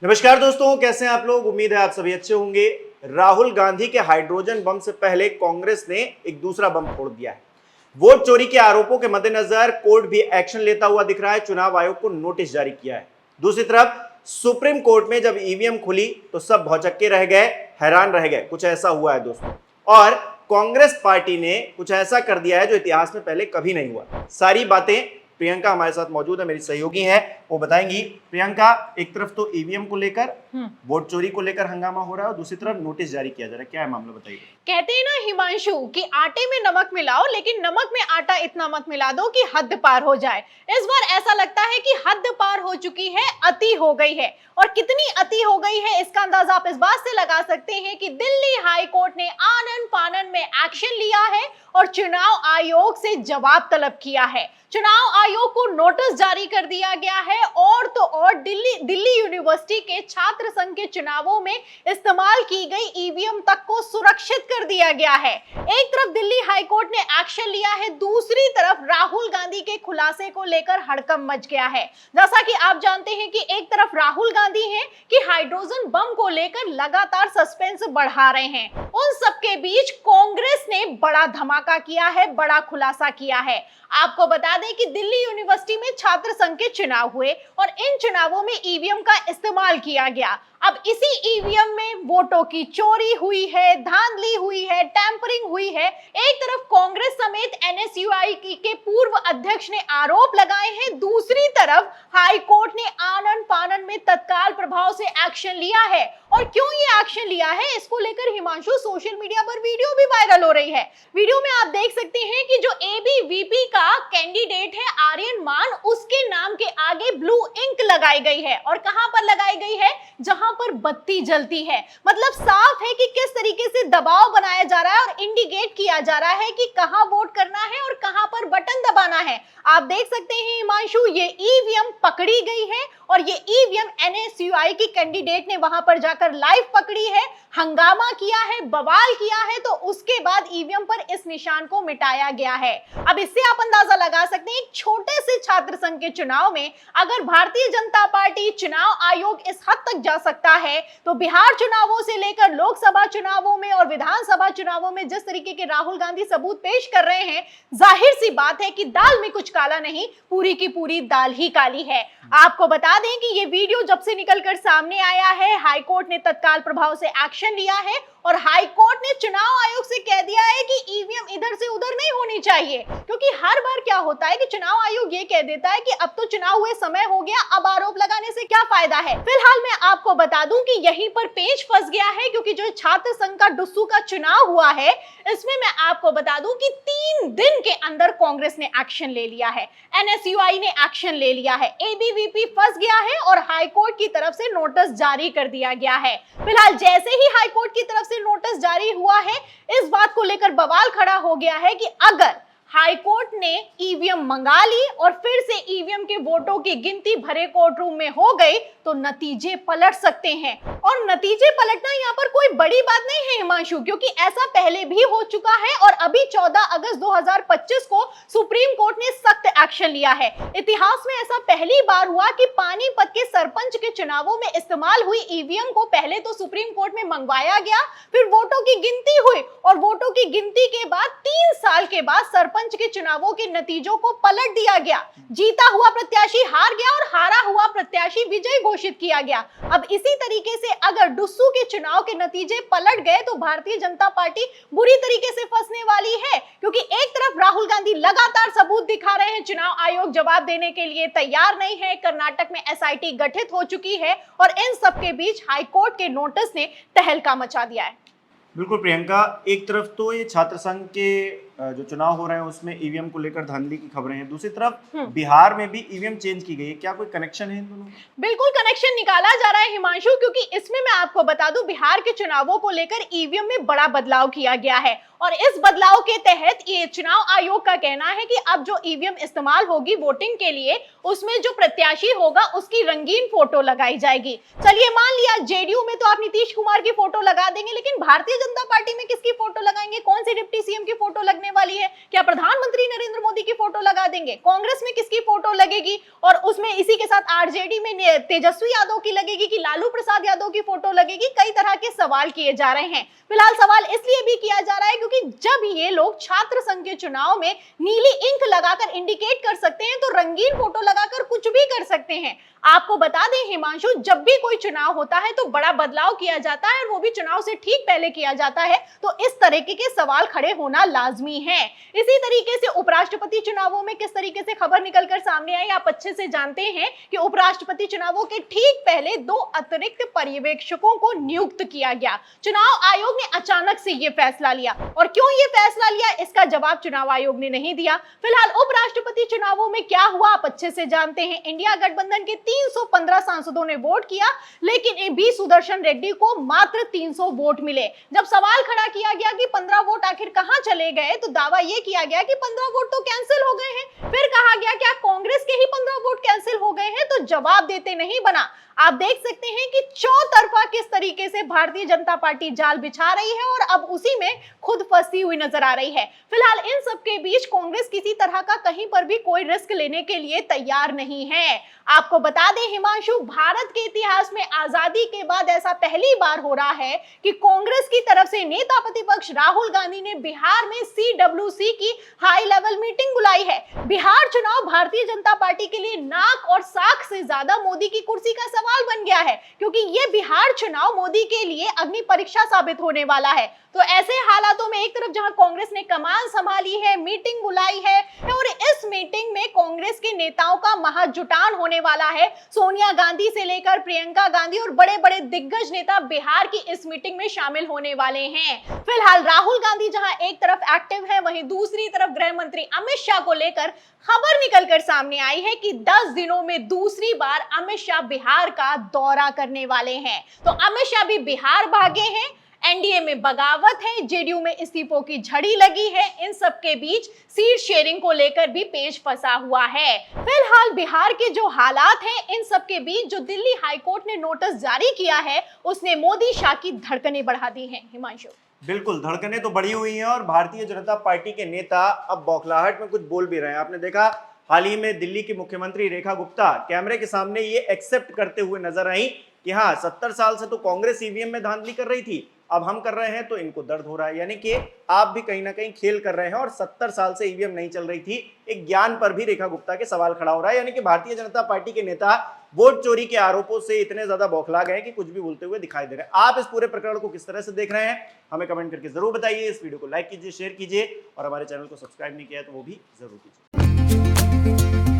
नमस्कार दोस्तों, कैसे हैं आप लोग। उम्मीद है आप सभी अच्छे होंगे। राहुल गांधी के हाइड्रोजन बम से पहले कांग्रेस ने एक दूसरा बम फोड़ दिया है। वोट चोरी के आरोपों के मद्देनजर कोर्ट भी एक्शन लेता हुआ दिख रहा है। चुनाव आयोग को नोटिस जारी किया है। दूसरी तरफ सुप्रीम कोर्ट में जब ईवीएम खुली तो सब भौचक्के रह गए, हैरान रह गए। कुछ ऐसा हुआ है दोस्तों, और कांग्रेस पार्टी ने कुछ ऐसा कर दिया है जो इतिहास में पहले कभी नहीं हुआ। सारी बातें प्रियंका हमारे साथ मौजूद है, मेरी सहयोगी है, वो बताएंगी। प्रियंका, एक तरफ तो ईवीएम को लेकर, वोट चोरी को लेकर हंगामा हो रहा है और दूसरी तरफ नोटिस जारी किया जा रहा है। क्या है मामला, बताइए। कहते हैं ना हिमांशु कि आटे में नमक मिलाओ, लेकिन नमक में आटा इतना मत मिला दो कि हद पार हो जाए। इस बार ऐसा लगता है कि हद पार हो चुकी है, अति हो गई है। और कितनी अति हो गई है इसका अंदाजा आप इस बात से लगा सकते हैं कि दिल्ली हाई कोर्ट ने आनन फानन में एक्शन लिया है और चुनाव आयोग से जवाब तलब किया है। चुनाव आयोग को नोटिस जारी कर दिया गया है और तो और दिल्ली यूनिवर्सिटी के छात्र संघ के चुनावों में इस्तेमाल की गई ईवीएम तक को सुरक्षित कर दिया गया है। एक तरफ दिल्ली हाई कोर्ट ने एक्शन लिया है, दूसरी तरफ राहुल गांधी के खुलासे को लेकर हड़कंप मच गया है। जैसा कि आप जानते हैं कि एक तरफ राहुल गांधी हैं कि हाइड्रोजन बम को लेकर लगातार सस्पेंस बढ़ा रहे हैं, उन सबके बीच कांग्रेस ने बड़ा धमाका किया है, बड़ा खुलासा किया है। आपको बता दें कि दिल्ली यूनिवर्सिटी में छात्र संघ के चुनाव हुए और इन चुनावों में ईवीएम का इस्तेमाल किया गया। अब इसी ईवीएम में वोटों की चोरी हुई है, धांधली हुई है, टैंपरिंग हुई है। एक तरफ कांग्रेस समेत एनएसयूआई के पूर्व अध्यक्ष ने आरोप लगाए हैं, दूसरी तरफ हाई कोर्ट ने आनन फानन में तत्काल प्रभाव से एक्शन लिया है। और क्यों ये एक्शन लिया है, इसको लेकर हिमांशु सोशल मीडिया पर वीडियो भी वायरल हो रही है। वीडियो में आप देख सकते हैं कि जो एबीवीपी का कैंडिडेट है आर्यन मान, उसके नाम के आगे ब्लू इंक लगाई गई है। और कहां पर लगाई गई है? जहां पर बत्ती जलती है। मतलब साफ है कि किस तरीके से दबाव बनाया जा रहा है और इंडिकेट किया जा रहा है कि कहां वोट करना है और कहां पर बटन दबाना है। आप देख सकते हैं हिमांशु, ये ईवीएम पकड़ी गई है और ये ईवीएम एनएसयूआई की कैंडिडेट ने वहां पर जाकर लाइव पकड़ी है, हंगामा किया है, बवाल किया है, तो उसके बाद ईवीएम पर इस निशान को मिटाया गया है। अब इससे आप अंदाजा लगा सकते हैं, एक छोटे से छात्र संघ के चुनाव में अगर भारतीय जनता पार्टी, चुनाव आयोग इस हद तक जा सकता है, तो बिहार चुनावों से लेकर लोकसभा चुनावों में और विधानसभा चुनावों में जिस तरीके के राहुल गांधी सबूत पेश कर रहे हैं, जाहिर सी बात है कि दाल में कुछ काला नहीं, पूरी की पूरी दाल ही काली है। आपको बता दें कि ये वीडियो जब से निकलकर सामने आया है, हाई कोर्ट ने तत्काल प्रभाव से एक्शन लिया है और हाई कोर्ट ने चुनाव आयोग से कह दिया है कि ईवीएम इधर से उधर नहीं होनी चाहिए। क्योंकि हर बार क्या होता है कि चुनाव आयोग ये कह देता है कि अब तो चुनाव हुए समय हो गया, अब आरोप लगाने से क्या फायदा है। फिलहाल मैं आपको बता दूं कि यहीं पर पेच फंस गया है, क्योंकि जो छात्र संघ का डुस्सू का चुनाव हुआ है, इसमें मैं आपको बता दूं कि 3 दिन के अंदर कांग्रेस ने एक्शन ले लिया है, एनएसयूआई ने एक्शन ले लिया है, एबीवीपी फंस गया है और हाई कोर्ट की तरफ से नोटिस जारी कर दिया गया है। फिलहाल जैसे ही हाई कोर्ट की तरफ से नोटिस जारी हुआ है, इस बात को लेकर बवाल खड़ा हो गया है कि अगर हाई कोर्ट ने ईवीएम मंगा ली और फिर से ईवीएम के वोटों की गिनती भरे कोर्ट रूम में हो गई तो नतीजे पलट सकते हैं। और नतीजे पलटना यहाँ पर कोई बड़ी बात नहीं है हिमांशु, क्योंकि ऐसा पहले भी हो चुका है और अभी 14 अगस्त 2025 को सुप्रीम कोर्ट ने सख्त एक्शन लिया है। इतिहास में ऐसा पहली बार हुआ कि पानीपत के सरपंच के चुनावों में इस्तेमाल हुई ईवीएम को पहले तो सुप्रीम कोर्ट में मंगवाया गया, फिर वोटों की गिनती हुई और वोटों की गिनती के बाद 3 साल के बाद सरपंच के चुनावों के नतीजों को पलट दिया गया। जीता हुआ प्रत्याशी हार गया और हारा हुआ प्रत्याशी विजय घोषित किया गया। अब इसी तरीके से अगर डुस्सू के चुनाव के नतीजे पलट गए तो भारतीय जनता पार्टी बुरी तरीके से फंसने वाली है, क्योंकि एक तरफ राहुल गांधी लगातार सबूत दिखा रहे हैं, चुनाव आयोग जवाब देने के लिए तैयार नहीं है, कर्नाटक में एसआईटी गठित हो चुकी है और इन सबके बीच हाईकोर्ट के नोटिस ने तहलका मचा दिया है। बिल्कुल प्रियंका, एक तरफ तो ये छात्र संघ के जो चुनाव हो रहे हैं उसमें ईवीएम को लेकर धांधली की खबरें हैं, दूसरी तरफ बिहार में भी ईवीएम चेंज की गई है। क्या कोई कनेक्शन है इन दोनों? बिल्कुल कनेक्शन निकाला जा रहा है हिमांशु, क्योंकि इसमें मैं आपको बता दूं बिहार के चुनावों को लेकर ईवीएम में बड़ा बदलाव किया गया है और इस बदलाव के तहत ये चुनाव आयोग का कहना है कि अब जो ईवीएम इस्तेमाल होगी वोटिंग के लिए, उसमें जो प्रत्याशी होगा उसकी रंगीन फोटो लगाई जाएगी। चलिए मान लिया जेडीयू में तो आप नीतीश कुमार की फोटो लगा देंगे, लेकिन भारतीय जनता पार्टी में किसकी फोटो लगाएंगे, कौन सी डिप्टी सीएम की फोटो लगने लगने वाली है? क्या प्रधानमंत्री नरेंद्र मोदी की फोटो लगा देंगे? कांग्रेस में किसकी फोटो लगेगी? और उसमें इसी के साथ आरजेडी में तेजस्वी यादव की लगेगी कि लालू प्रसाद यादव की फोटो लगेगी? कई तरह के सवाल किए जा रहे हैं। फिलहाल सवाल इसलिए भी किया जा रहा है क्योंकि जब ये लोग छात्र संघ के चुनाव में नीली इंक लगाकर इंडिकेट कर सकते हैं, तो रंगीन फोटो लगाकर कुछ भी कर सकते हैं। आपको बता दें हिमांशु, जब भी कोई चुनाव होता है तो बड़ा बदलाव किया जाता है, और वो भी चुनाव से ठीक पहले किया जाता है, तो इस तरीके के सवाल खड़े होना लाजमी है। इसी तरीके से उपराष्ट्रपति चुनावों में किस तरीके से खबर निकलकर सामने आई, आप अच्छे से जानते हैं कि उपराष्ट्रपति चुनावों के ठीक पहले 2 अतिरिक्त पर्यवेक्षकों को नियुक्त किया गया। चुनाव आयोग ने अचानक से ये फैसला लिया, और क्यों ये फैसला लिया इसका जवाब चुनाव आयोग ने नहीं दिया। फिलहाल उपराष्ट्रपति चुनावों में क्या हुआ आप अच्छे से जानते हैं। इंडिया गठबंधन के 315 सांसदों ने वोट किया, लेकिन बी सुदर्शन रेड्डी को मात्र 300 वोट मिले। जब सवाल खड़ा किया गया कि 15 वोट आखिर कहां चले गए, तो दावा यह किया गया कि 15 वोट तो कैंसिल हो गए हैं। फिर कहा गया क्या कांग्रेस के ही 15 वोट कैंसिल हो गए हैं, तो जवाब देते नहीं बना। आप देख सकते हैं कि चौतरफा किस तरीके से भारतीय जनता पार्टी जाल बिछा रही है, और अब उसी में खुद फंसी हुई नजर आ रही है। फिलहाल इन सबके बीच कांग्रेस किसी तरह का कहीं पर भी कोई रिस्क लेने के लिए तैयार नहीं है। आपको बता दें हिमांशु, भारत के इतिहास में आजादी के बाद ऐसा पहली बार हो रहा है कि कांग्रेस की तरफ से नेता प्रतिपक्ष राहुल गांधी ने बिहार में CWC की हाई लेवल मीटिंग बुलाई है। बिहार चुनाव भारतीय जनता पार्टी के लिए नाक और साख से ज्यादा मोदी की कुर्सी का सवाल बन गया है, क्योंकि ये बिहार चुनाव मोदी के लिए अग्नि परीक्षा साबित होने वाला है। तो ऐसे हालातों में एक तरफ जहां कांग्रेस ने कमान संभाली है, मीटिंग बुलाई है, और इस मीटिंग में कांग्रेस के नेताओं का महाजुटान होने वाला है। सोनिया गांधी से लेकर प्रियंका गांधी और बड़े बड़े दिग्गज नेता बिहार की इस मीटिंग में शामिल होने वाले हैं। फिलहाल राहुल गांधी जहां एक तरफ एक्टिव है, वहीं दूसरी तरफ गृह मंत्री अमित शाह को लेकर खबर निकलकर सामने आई है कि 10 दिनों में दूसरी बार अमित शाह बिहार का दौरा करने वाले हैं। तो अमित शाह भी बिहार भागे हैं, एनडीए में बगावत है, जेडीयू में इस्तीफों की झड़ी लगी है, इन सब के बीच सीट शेयरिंग को लेकर भी पेच फंसा हुआ है। फिलहाल बिहार के जो हालात हैं, इन सब के बीच जो दिल्ली हाईकोर्ट ने नोटिस जारी किया है, उसने मोदी शाह की धड़कनें बढ़ा दी हैं। हिमांशु, बिल्कुल, धड़कनें तो बढ़ी हुई हैं, और भारतीय जनता पार्टी के नेता अब बौखलाहट में कुछ बोल भी रहे हैं। आपने देखा हाल ही में दिल्ली की मुख्यमंत्री रेखा गुप्ता कैमरे के सामने ये एक्सेप्ट करते हुए नजर आई कि हाँ, 70 साल से तो कांग्रेस ईवीएम में धांधली कर रही थी, अब हम कर रहे हैं तो इनको दर्द हो रहा है। यानी कि आप भी कहीं ना कहीं खेल कर रहे हैं, और 70 साल से ईवीएम नहीं चल रही थी, एक ज्ञान पर भी रेखा गुप्ता के सवाल खड़ा हो रहा है। यानी कि भारतीय जनता पार्टी के नेता वोट चोरी के आरोपों से इतने ज्यादा बौखला गए कि कुछ भी बोलते हुए दिखाई दे रहे हैं। आप इस पूरे प्रकरण को किस तरह से देख रहे हैं, हमें कमेंट करके जरूर बताइए। इस वीडियो को लाइक कीजिए, शेयर कीजिए, और हमारे चैनल को सब्सक्राइब नहीं किया है तो वो भी जरूर कीजिए।